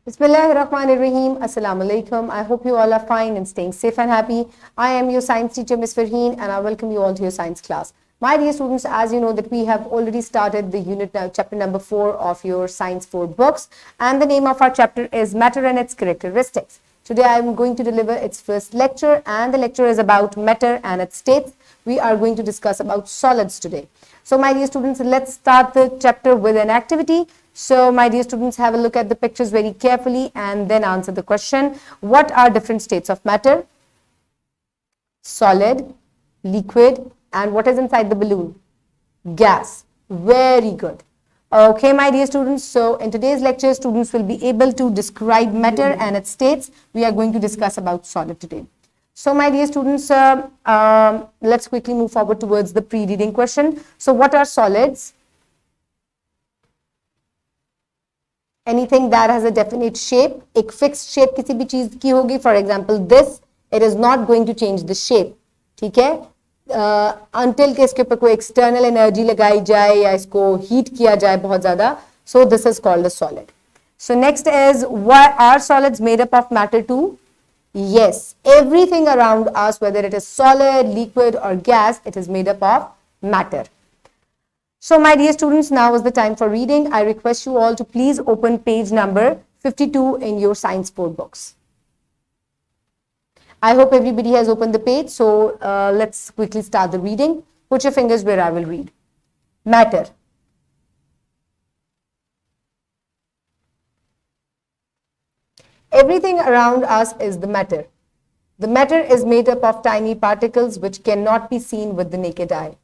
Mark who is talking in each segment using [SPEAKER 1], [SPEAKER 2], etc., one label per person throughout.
[SPEAKER 1] Bismillahirrahmanirrahim. Assalamu alaikum. I hope you all are fine and staying safe and happy. I am your science teacher, Ms. Farheen, and I welcome you all to your science class. My dear students, as you know that we have already started the chapter number 4 of your Science 4 books, and the name of our chapter is Matter and its Characteristics. Today I am going to deliver its first lecture, and the lecture is about matter and its states. We are going to discuss about solids today. So my dear students, let's start the chapter with an activity. So my dear students, have a look at the pictures very carefully and then answer the question. What are different states of matter? Solid, liquid, and what is inside the balloon? Gas. Very good. Okay, my dear students, so in today's lecture, students will be able to describe matter and its states. We are going to discuss about solid today. So my dear students, let's quickly move forward towards the pre-reading question. So what are solids? Anything that has a definite shape, एक fixed shape किसी भी चीज की होगी. For example, this, it is not going to change the shape. ठीक है? Until के इसके ऊपर कोई external energy लगाई जाए या इसको heat किया जाए बहुत ज़्यादा. So this is called a solid. So next is, why are solids made up of matter too? Yes, everything around us, whether it is solid, liquid or gas, it is made up of matter. So my dear students, now is the time for reading. I request you all to please open page number 52 in your Science 4 books. I hope everybody has opened the page. So let's quickly start the reading. Put your fingers where I will read. Matter. Everything around us is the matter. The matter is made up of tiny particles which cannot be seen with the naked eye.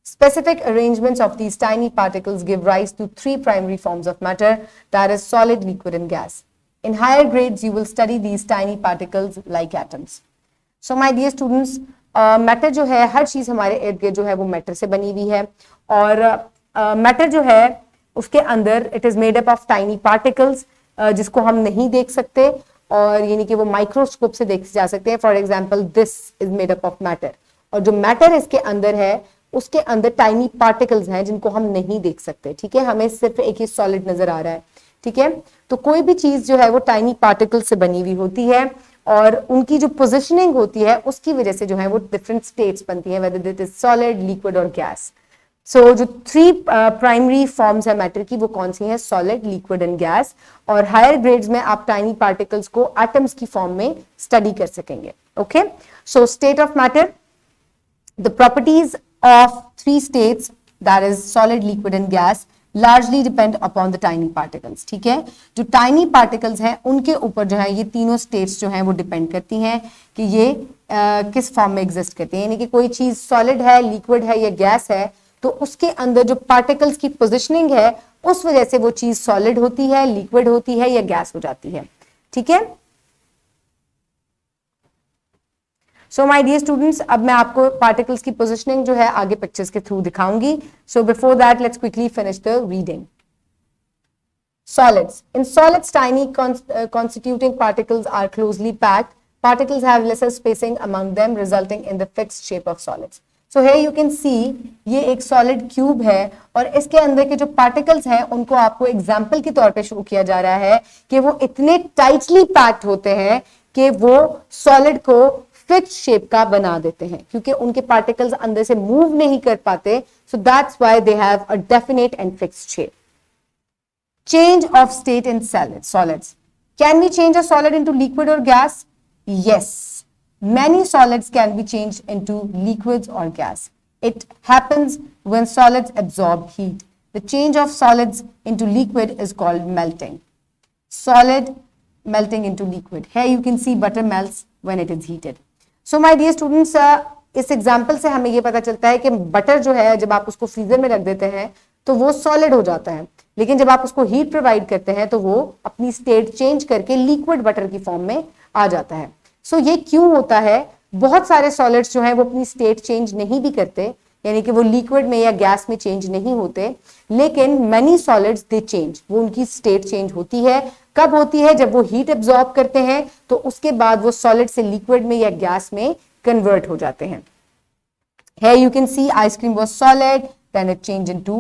[SPEAKER 1] Specific arrangements of these tiny particles give rise to three primary forms of matter, that is solid, liquid and gas. In higher grades, you will study these tiny particles like atoms. So my dear students, matter जो है, हर चीज हमारे इर्द गिर्द जो है वो matter से बनी हुई है, और matter जो है उसके अंदर it is made up of tiny particles जिसको हम नहीं देख सकते, और यानी कि वो माइक्रोस्कोप से देखे जा सकते हैं. For example, this is made up of matter, और जो मैटर इसके अंदर है उसके अंदर टाइनी पार्टिकल्स हैं जिनको हम नहीं देख सकते. ठीक है, हमें सिर्फ एक ही सॉलिड नजर आ रहा है. ठीक है, तो कोई भी चीज जो है वो टाइनी पार्टिकल्स से बनी हुई होती है, और उनकी जो पोजिशनिंग होती है उसकी वजह से जो है वो डिफरेंट स्टेट्स बनती है, whether it is solid, liquid और गैस. सो जो थ्री प्राइमरी फॉर्म्स है मैटर की, वो कौन सी हैं? Solid, liquid and gas. और हायर ग्रेड्स में आप टाइनी पार्टिकल्स को एटम्स की फॉर्म में स्टडी कर सकेंगे. Okay, so state of matter, the properties of three states, that is solid, liquid and gas, largely depend upon the tiny particles. ठीक है, जो tiny particles हैं उनके ऊपर जो है ये तीनों states जो हैं वो depend करती हैं कि ये किस फॉर्म में एग्जिस्ट करती हैं. यानी कि कोई चीज सॉलिड है, लिक्विड है या गैस है, तो उसके अंदर जो पार्टिकल्स की पोजिशनिंग है उस वजह से वो चीज सॉलिड होती है, लिक्विड होती है या गैस हो जाती है. ठीक है, सो माय डियर स्टूडेंट्स, अब मैं आपको पार्टिकल्स की पोजिशनिंग जो है आगे पिक्चर्स के थ्रू दिखाऊंगी. So before that let's quickly finish the reading. Solids. In solids, tiny constituting particles are closely packed. Particles have lesser spacing among them, resulting in the fixed shape of solids. So here you can see, ये एक solid cube है, और इसके अंदर के जो particles हैं उनको आपको एग्जाम्पल के तौर पे शो किया जा रहा है कि वो इतने टाइटली पैक्ड होते हैं कि वो solid को फिक्स शेप का बना देते हैं, क्योंकि उनके पार्टिकल्स अंदर से मूव नहीं कर पाते. So that's why they have a definite and fixed shape. Change of state in solids. Can we change a solid into liquid or gas? Yes, many solids can be changed into liquids or gas. It happens when solids absorb heat. The change of solids into liquid is called melting. Solid melting into liquid. Here you can see butter melts when it is heated. So my dear students, इस example से हमें ये पता चलता है कि butter जो है जब आप उसको फ्रीजर में रख देते हैं तो वो सॉलिड हो जाता है, लेकिन जब आप उसको हीट प्रोवाइड करते हैं तो वो अपनी स्टेट चेंज करके लिक्विड बटर की फॉर्म में आ जाता है. सो ये क्यों होता है? बहुत सारे सॉलिड्स जो है वो अपनी स्टेट चेंज नहीं भी करते, यानी कि वो लिक्विड में या गैस में चेंज नहीं होते, लेकिन मैनी सॉलिड्स दे चेंज, वो उनकी स्टेट चेंज होती है. कब होती है? जब वो हीट एब्जॉर्ब करते हैं तो उसके बाद वो सॉलिड से लिक्विड में या गैस में कन्वर्ट हो जाते हैं. Here you can see ice cream was solid, then it changed into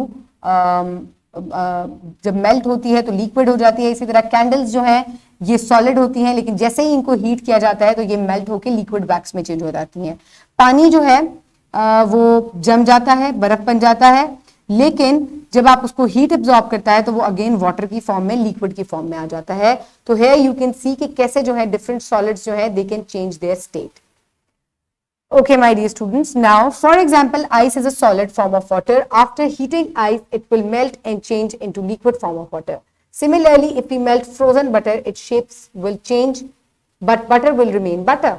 [SPEAKER 1] जब मेल्ट होती है तो लिक्विड हो जाती है। इसी तरह कैंडल्स जो है ये सॉलिड होती हैं, लेकिन जैसे ही इनको हीट किया जाता है तो ये मेल्ट होकर लिक्विड वैक्स में चेंज हो जाती हैं। पानी जो है वो जम जाता है, बर्फ बन जाता है, लेकिन जब आप उसको हीट एब्जॉर्ब करता है तो वो अगेन वाटर की फॉर्म में, लिक्विड की फॉर्म में आ जाता है। तो हियर यू कैन सी कि कैसे जो है डिफरेंट सॉलिड्स जो है they can change their state. Okay, my dear students, now for example, ice is a solid form of water. After heating ice, it will melt and change into liquid form of water. Similarly, if we melt frozen butter, its shapes will change, but butter will remain butter.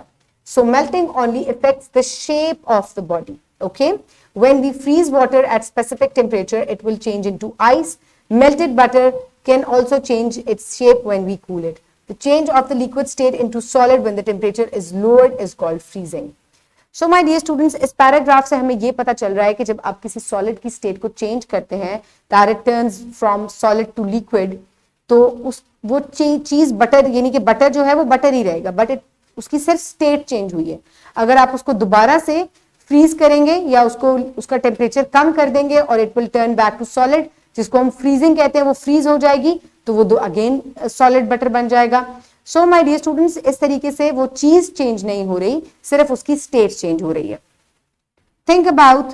[SPEAKER 1] So melting only affects the shape of the body. Okay, when we freeze water at specific temperature, it will change into ice. Melted butter can also change its shape when we cool it. The change of the liquid state into solid when the temperature is lowered is called freezing. So my dear students, इस paragraph से हमें ये पता चल रहा है कि जब आप किसी सॉलिड की स्टेट को चेंज करते हैं, that it turns from solid to liquid, तो वो चीज बटर, यानी कि बटर जो है वो बटर ही रहेगा, बट उसकी सिर्फ स्टेट चेंज हुई है। अगर आप उसको दोबारा से फ्रीज करेंगे या उसका टेम्परेचर कम कर देंगे और it will turn back to solid, जिसको हम फ्रीजिंग कहते हैं, वो फ्रीज हो जाएगी तो वो अगेन सॉलिड बटर बन जाएगा। सो माय डियर स्टूडेंट्स, इस तरीके से वो चीज चेंज नहीं हो रही, सिर्फ उसकी स्टेट चेंज हो रही है। Think about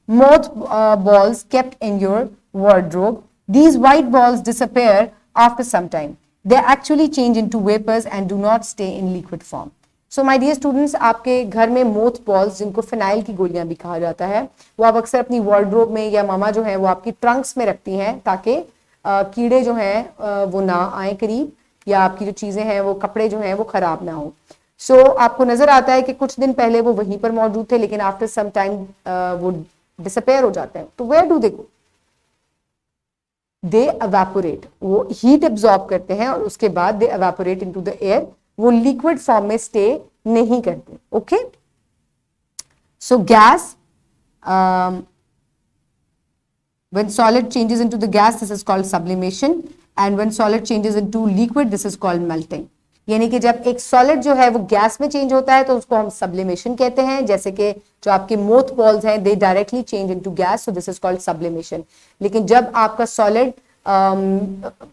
[SPEAKER 1] moth balls kept in your wardrobe. These white balls disappear after some time. They actually change into vapors and do not stay in liquid form. So my dear students, आपके घर में moth balls, जिनको phenyl की गोलियां भी कहा जाता है, वो आप अक्सर अपनी वार्डरोब में या मामा जो है वो आपकी ट्रंक्स में रखती हैं ताकि कीड़े जो हैं वो ना आए करीब, या आपकी जो चीजें हैं वो कपड़े जो हैं वो खराब ना हो। सो आपको नजर आता है कि कुछ दिन पहले वो वहीं पर मौजूद थे, लेकिन आफ्टर सम टाइम वो डिसअपेयर हो जाते हैं। तो where do they go? They evaporate, वो हीट एब्जॉर्ब करते हैं और उसके बाद they evaporate into the air, वो लिक्विड फॉर्म में स्टे नहीं करते। Okay, so gas, when solid changes into the gas, this is called sublimation, and when solid changes into liquid, this is called melting. यानी कि जब एक solid जो है वो गैस में चेंज होता है तो उसको हम सब्लिमेशन कहते हैं। जैसे कि जो आपके मोथ बॉल्स हैं, they directly change into gas, so this is called sublimation. लेकिन जब आपका सॉलिड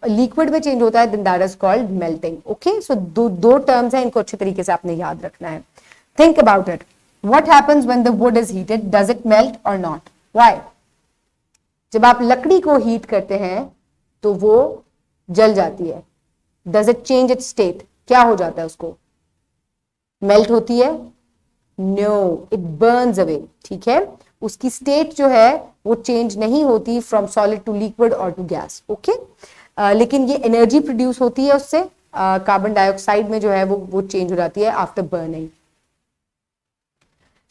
[SPEAKER 1] लिक्विड में चेंज होता है, then that is called melting. Okay, so दो टर्म्स हैं, इनको अच्छे तरीके से आपने याद रखना है। Think about it, what happens when the wood is heated? Does it melt और नॉट? व्हाई? जब आप लकड़ी को हीट करते हैं तो वो जल जाती है। Does it change its state? क्या हो जाता है उसको? मेल्ट होती है? No, it burns away. ठीक है, उसकी स्टेट जो है वो चेंज नहीं होती फ्रॉम सॉलिड टू लिक्विड और टू गैस। ओके, लेकिन ये एनर्जी प्रोड्यूस होती है उससे, कार्बन डाइऑक्साइड में जो है वो चेंज हो जाती है after burning.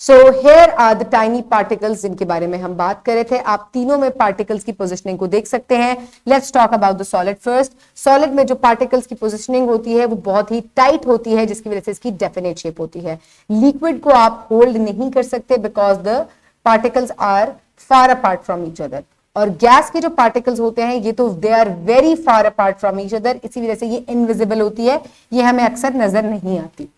[SPEAKER 1] So here are the tiny particles जिनके बारे में हम बात कर रहे थे। आप तीनों में पार्टिकल्स की पोजिशनिंग को देख सकते हैं। Let's talk about the solid first. Solid में जो पार्टिकल्स की पोजिशनिंग होती है वो बहुत ही टाइट होती है, जिसकी वजह से इसकी डेफिनेट शेप होती है। लिक्विड को आप होल्ड नहीं कर सकते because the particles are far apart from each other. और गैस के जो पार्टिकल्स होते हैं ये तो they are very far apart from each other, इसी वजह से ये इनविजिबल होती है, ये हमें अक्सर नजर नहीं आती।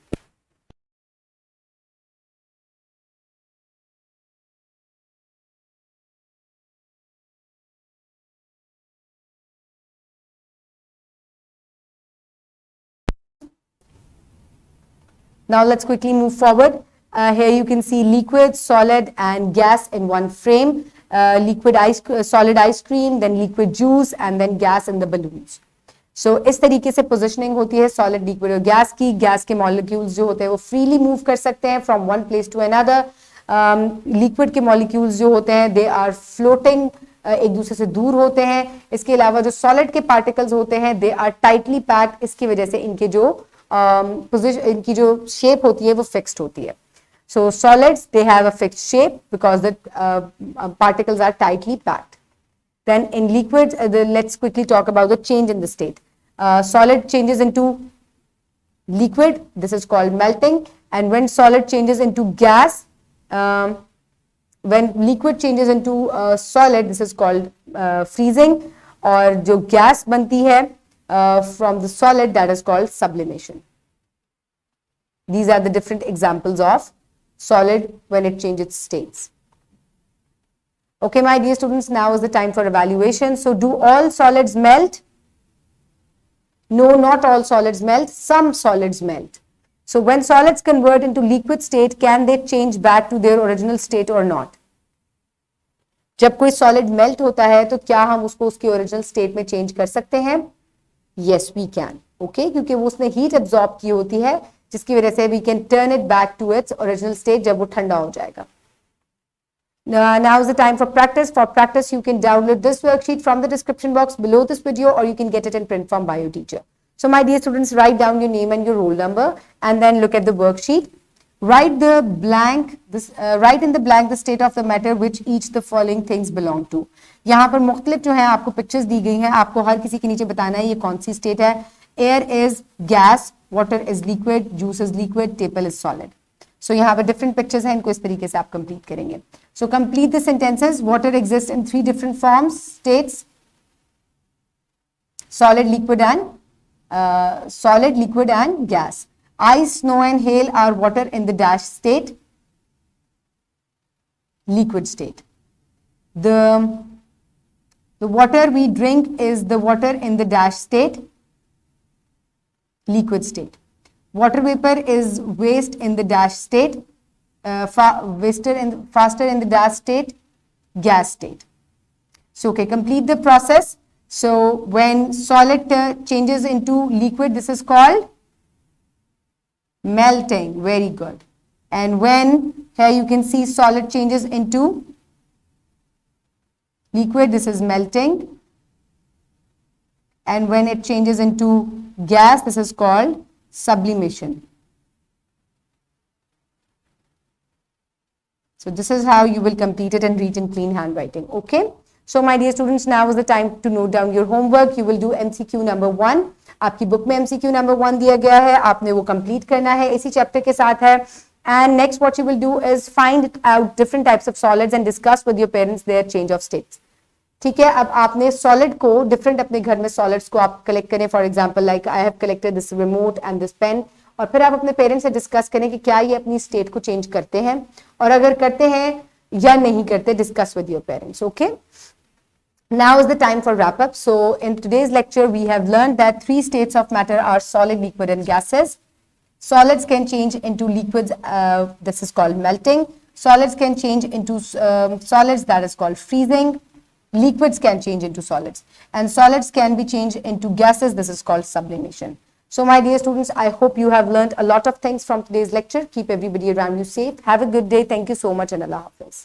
[SPEAKER 1] Now let's quickly move forward. Here you can see liquid, solid and gas in one frame. Solid ice cream, then liquid juice and then gas in the balloons. So इस तरीके से पोजिशनिंग होती है सॉलिड, लिक्विड और gas की। Gas के molecules जो होते हैं वो फ्रीली मूव कर सकते हैं from one place to another. Liquid के मॉलिक्यूल्स जो होते हैं दे आर फ्लोटिंग, एक दूसरे से दूर होते हैं। इसके अलावा जो सॉलिड के पार्टिकल्स होते हैं दे आर टाइटली पैक्ड, इसकी वजह से इनके जो इनकी जो शेप होती है वो फिक्स्ड होती है। So solids they have a fixed shape because the particles are tightly packed. Then in liquids, let's quickly talk about the change in the state. Solid changes into liquid, this is called melting, and when solid changes into gas, when liquid changes into solid, this is called freezing, और जो gas बनती है from the solid, that is called sublimation. These are the different examples of solid when it changes states. Okay, my dear students, now is the time for evaluation. So do all solids melt? No, not all solids melt. Some solids melt. So when solids convert into liquid state, can they change back to their original state or not? जब कोई solid melt होता है तो क्या हम उसको उसकी original state में चेंज कर सकते हैं? Yes we can. ओके, क्योंकि वो उसने हीट एब्जॉर्ब की होती है, जिसकी वजह से we can turn it back to its original state जब वो ठंडा हो जाएगा. Now is the time for practice. For practice, you can download this worksheet from the description box below this video, or you can get it in print form by your teacher. So my dear students, write down your name and your roll number and then look at the worksheet. Write in the blank the state of the matter which each the following things belong to. यहाँ पर मुख्तलिफ जो है आपको pictures दी गई हैं, आपको हर किसी के नीचे बताना है ये कौन सी स्टेट है. Air is gas, water is liquid, juice is liquid, table is solid. So यहाँ पर डिफरेंट पिक्चर्स हैं, इनको इस तरीके से आप कंप्लीट करेंगे. So complete the sentences. Water exist in 3 different forms, states, solid, liquid and gas. Ice, snow and hail are water in the dash state, liquid state. The water we drink is the water in the dash state, liquid state. Water vapor is waste in the dash state, faster in the dash state, gas state. So okay, complete the process. So when solid changes into liquid, this is called melting. Very good. And when here you can see solid changes into liquid, this is melting. And when it changes into gas, this is called sublimation. So this is how you will complete it and read in clean handwriting. Okay. So my dear students, now is the time to note down your homework. You will do MCQ number 1. आपकी book में MCQ number 1 दिया गया है, आपने वो complete करना है, इसी चैप्टर के साथ है. And next what you will do is find out different types of solids and discuss with your parents their change of states. ठीक है, अब आपने सॉलिड को डिफरेंट अपने घर में सॉलिड्स को आप कलेक्ट करें. For example like I have collected this remote and this pen, और फिर आप अपने पेरेंट्स से डिस्कस करें कि क्या ये अपनी स्टेट को चेंज करते हैं, और अगर करते हैं या नहीं करते, discuss with your parents. Okay. Now is the time for wrap up. So in today's lecture, we have learned that 3 states of matter are solid, liquid and gases. Solids can change into liquids. This is called melting. Solids can change into solids. That is called freezing. Liquids can change into solids. And solids can be changed into gases. This is called sublimation. So my dear students, I hope you have learned a lot of things from today's lecture. Keep everybody around you safe. Have a good day. Thank you so much and Allah Hafiz.